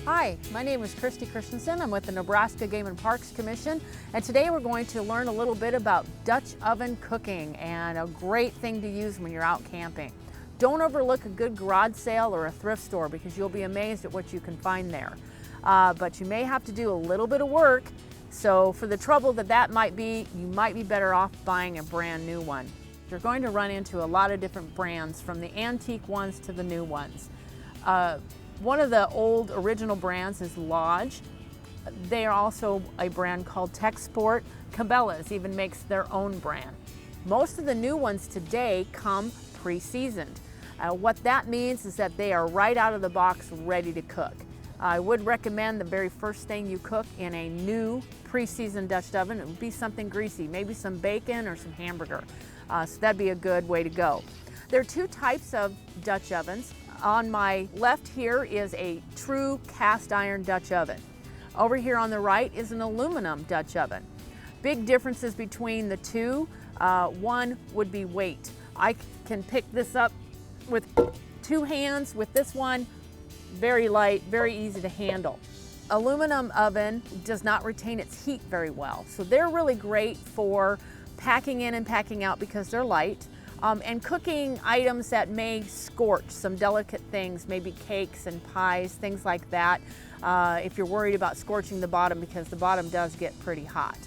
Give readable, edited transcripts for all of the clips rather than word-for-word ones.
Hi, my name is Christy Christiansen. I'm with the Nebraska Game Parks Commission, and today we're going to learn a little bit about Dutch oven cooking and a great thing to use when you're out camping. Don't overlook a good garage sale or a thrift store because you'll be amazed at what you can find there. But you may have to do a little bit of work, so for the trouble that might be, you might be better off buying a brand new one. You're going to run into a lot of different brands, from the antique ones to the new ones. One of the old original brands is Lodge. They are also a brand called Tech Sport. Cabela's even makes their own brand. Most of the new ones today come pre-seasoned. What that means is that they are right out of the box ready to cook. I would recommend the very first thing you cook in a new pre-seasoned Dutch oven, it would be something greasy, maybe some bacon or some hamburger. So that'd be a good way to go. There are two types of Dutch ovens. On my left here is a true cast iron Dutch oven. Over here on the right is an aluminum Dutch oven. Big differences between the two. One would be weight. I can pick this up with two hands. With this one, very light, very easy to handle. Aluminum oven does not retain its heat very well, so they're really great for packing in and packing out because they're light. And cooking items that may scorch, some delicate things, maybe cakes and pies, things like that, if you're worried about scorching the bottom, because the bottom does get pretty hot.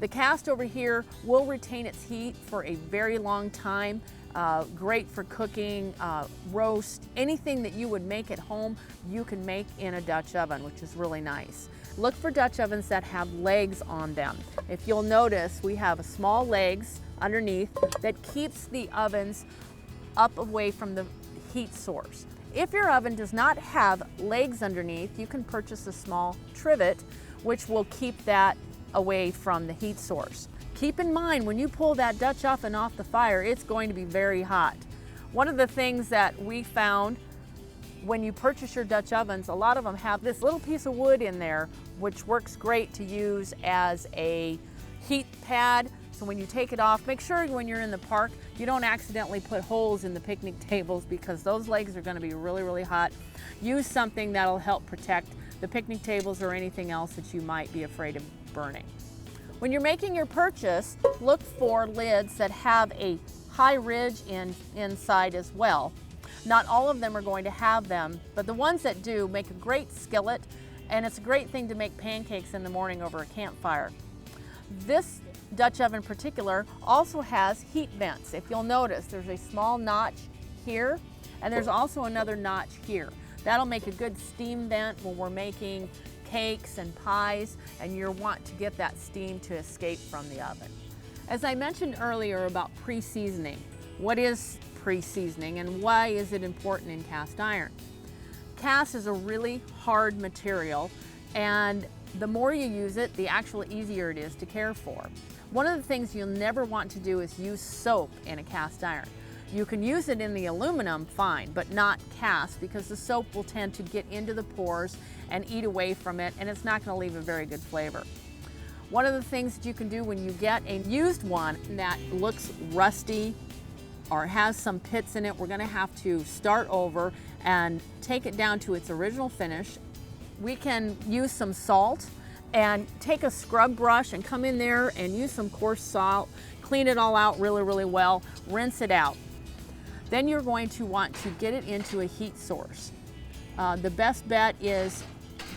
The cast over here will retain its heat for a very long time. Great for cooking, roast, anything that you would make at home, you can make in a Dutch oven, which is really nice. Look for Dutch ovens that have legs on them. If you'll notice, we have a small legs underneath that keeps the ovens up away from the heat source. If your oven does not have legs underneath, you can purchase a small trivet which will keep that away from the heat source. Keep in mind, when you pull that Dutch oven off the fire, it's going to be very hot. One of the things that we found when you purchase your Dutch ovens, a lot of them have this little piece of wood in there which works great to use as a heat pad. So when you take it off, make sure when you're in the park you don't accidentally put holes in the picnic tables, because those legs are going to be really, really hot. Use something that'll help protect the picnic tables or anything else that you might be afraid of burning. When you're making your purchase, look for lids that have a high ridge inside as well. Not all of them are going to have them, but the ones that do make a great skillet, and it's a great thing to make pancakes in the morning over a campfire. This Dutch oven in particular also has heat vents. If you'll notice, there's a small notch here, and there's also another notch here. That'll make a good steam vent when we're making cakes and pies, and you want to get that steam to escape from the oven. As I mentioned earlier about pre-seasoning, what is pre-seasoning and why is it important in cast iron? Cast is a really hard material, and the more you use it, the actual easier it is to care for. One of the things you'll never want to do is use soap in a cast iron. You can use it in the aluminum, fine, but not cast, because the soap will tend to get into the pores and eat away from it, and it's not going to leave a very good flavor. One of the things that you can do when you get a used one that looks rusty or has some pits in it, we're going to have to start over and take it down to its original finish. We can use some salt and take a scrub brush and come in there and use some coarse salt, clean it all out really, really well, rinse it out. Then you're going to want to get it into a heat source. The best bet is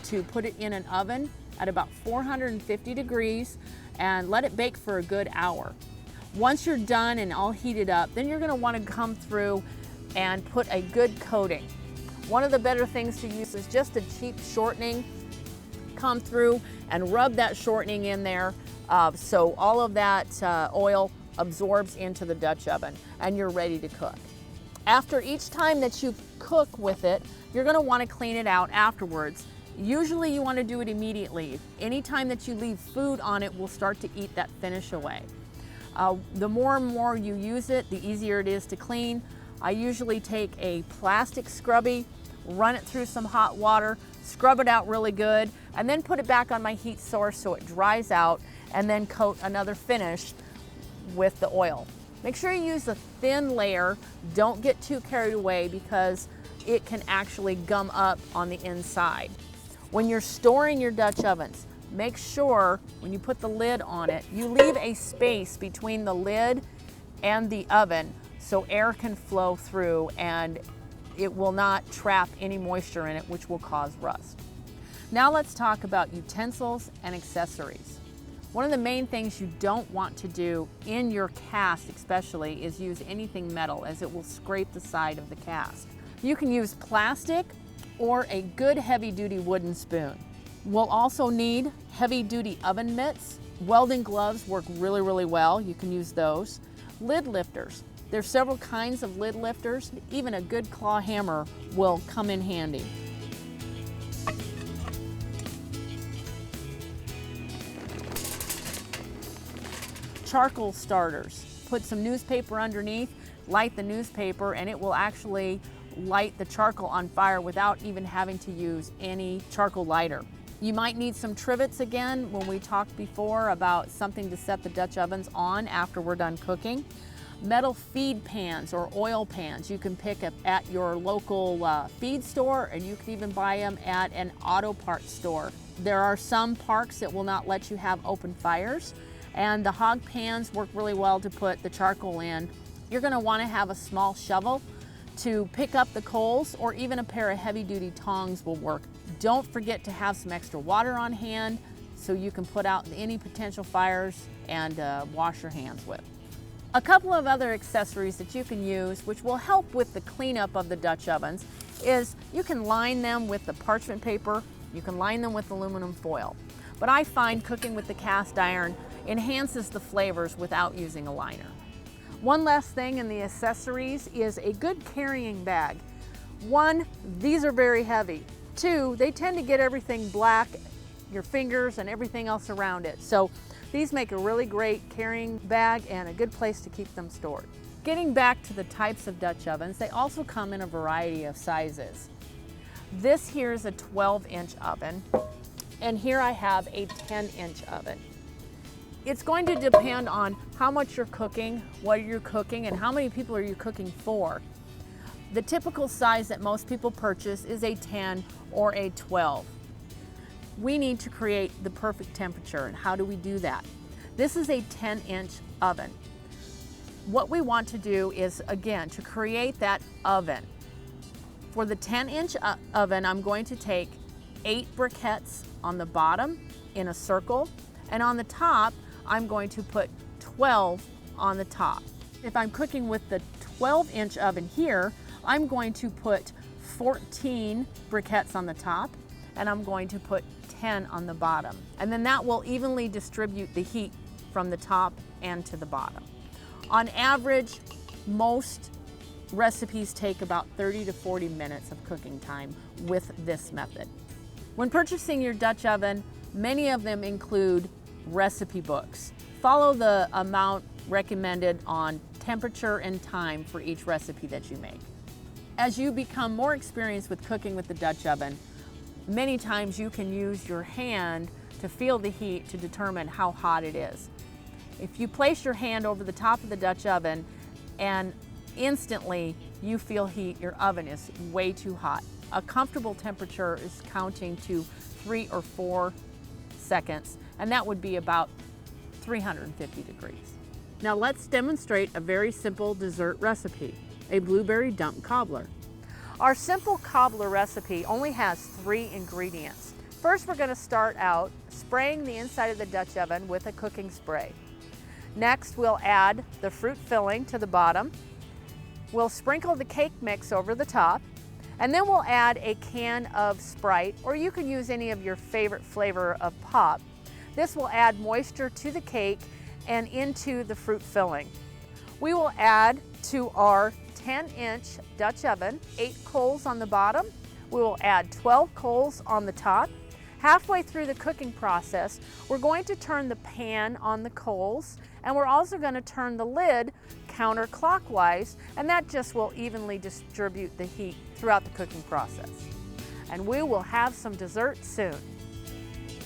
to put it in an oven at about 450 degrees and let it bake for a good hour. Once you're done and all heated up, then you're going to want to come through and put a good coating. One of the better things to use is just a cheap shortening. Come through and rub that shortening in there so all of that oil absorbs into the Dutch oven, and you're ready to cook. After each time that you cook with it, you're going to want to clean it out afterwards. Usually you want to do it immediately. Anytime that you leave food on it will start to eat that finish away. The more and more you use it, the easier it is to clean. I usually take a plastic scrubby, run it through some hot water, scrub it out really good, and then put it back on my heat source so it dries out, and then coat another finish with the oil. Make sure you use a thin layer. Don't get too carried away because it can actually gum up on the inside. When you're storing your Dutch ovens, make sure when you put the lid on it, you leave a space between the lid and the oven so air can flow through and it will not trap any moisture in it, which will cause rust. Now let's talk about utensils and accessories. One of the main things you don't want to do in your cast especially is use anything metal, as it will scrape the side of the cast. You can use plastic or a good heavy-duty wooden spoon. We'll also need heavy-duty oven mitts. Welding gloves work really, really well. You can use those. Lid lifters. There's several kinds of lid lifters. Even a good claw hammer will come in handy. Charcoal starters. Put some newspaper underneath, light the newspaper, and it will actually light the charcoal on fire without even having to use any charcoal lighter. You might need some trivets again when we talked before about something to set the Dutch ovens on after we're done cooking. Metal feed pans or oil pans you can pick up at your local feed store, and you can even buy them at an auto parts store. There are some parks that will not let you have open fires, and the hog pans work really well to put the charcoal in. You're going to want to have a small shovel to pick up the coals, or even a pair of heavy-duty tongs will work. Don't forget to have some extra water on hand so you can put out any potential fires and wash your hands with. A couple of other accessories that you can use, which will help with the cleanup of the Dutch ovens, is you can line them with the parchment paper, you can line them with aluminum foil. But I find cooking with the cast iron enhances the flavors without using a liner. One last thing in the accessories is a good carrying bag. One, these are very heavy. Two, they tend to get everything black, your fingers and everything else around it. So these make a really great carrying bag and a good place to keep them stored. Getting back to the types of Dutch ovens, they also come in a variety of sizes. This here is a 12-inch oven, and here I have a 10-inch oven. It's going to depend on how much you're cooking, what you're cooking, and how many people are you cooking for. The typical size that most people purchase is a 10 or a 12. We need to create the perfect temperature, and how do we do that? This is a 10-inch oven. What we want to do is, again, to create that oven. For the 10-inch oven, I'm going to take 8 briquettes on the bottom in a circle, and on the top, I'm going to put 12 on the top. If I'm cooking with the 12-inch oven here, I'm going to put 14 briquettes on the top, and I'm going to put 10 on the bottom. And then that will evenly distribute the heat from the top and to the bottom. On average, most recipes take about 30 to 40 minutes of cooking time with this method. When purchasing your Dutch oven, many of them include recipe books. Follow the amount recommended on temperature and time for each recipe that you make. As you become more experienced with cooking with the Dutch oven, many times you can use your hand to feel the heat to determine how hot it is. If you place your hand over the top of the Dutch oven and instantly you feel heat, your oven is way too hot. A comfortable temperature is counting to 3 or 4 seconds, and that would be about 350 degrees. Now let's demonstrate a very simple dessert recipe, a blueberry dump cobbler. Our simple cobbler recipe only has 3 ingredients. First, we're going to start out spraying the inside of the Dutch oven with a cooking spray. Next, we'll add the fruit filling to the bottom. We'll sprinkle the cake mix over the top, and then we'll add a can of Sprite, or you can use any of your favorite flavor of pop. This will add moisture to the cake and into the fruit filling. We will add to our 10-inch Dutch oven 8 coals on the bottom. We will add 12 coals on the top. Halfway through the cooking process, we're going to turn the pan on the coals, and we're also going to turn the lid counterclockwise, and that just will evenly distribute the heat throughout the cooking process. And we will have some dessert soon.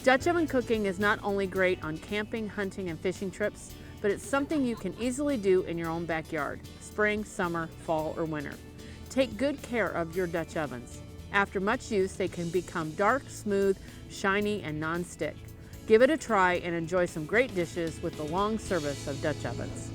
Dutch oven cooking is not only great on camping, hunting, and fishing trips, but it's something you can easily do in your own backyard, spring, summer, fall, or winter. Take good care of your Dutch ovens. After much use, they can become dark, smooth, shiny, and non-stick. Give it a try and enjoy some great dishes with the long service of Dutch ovens.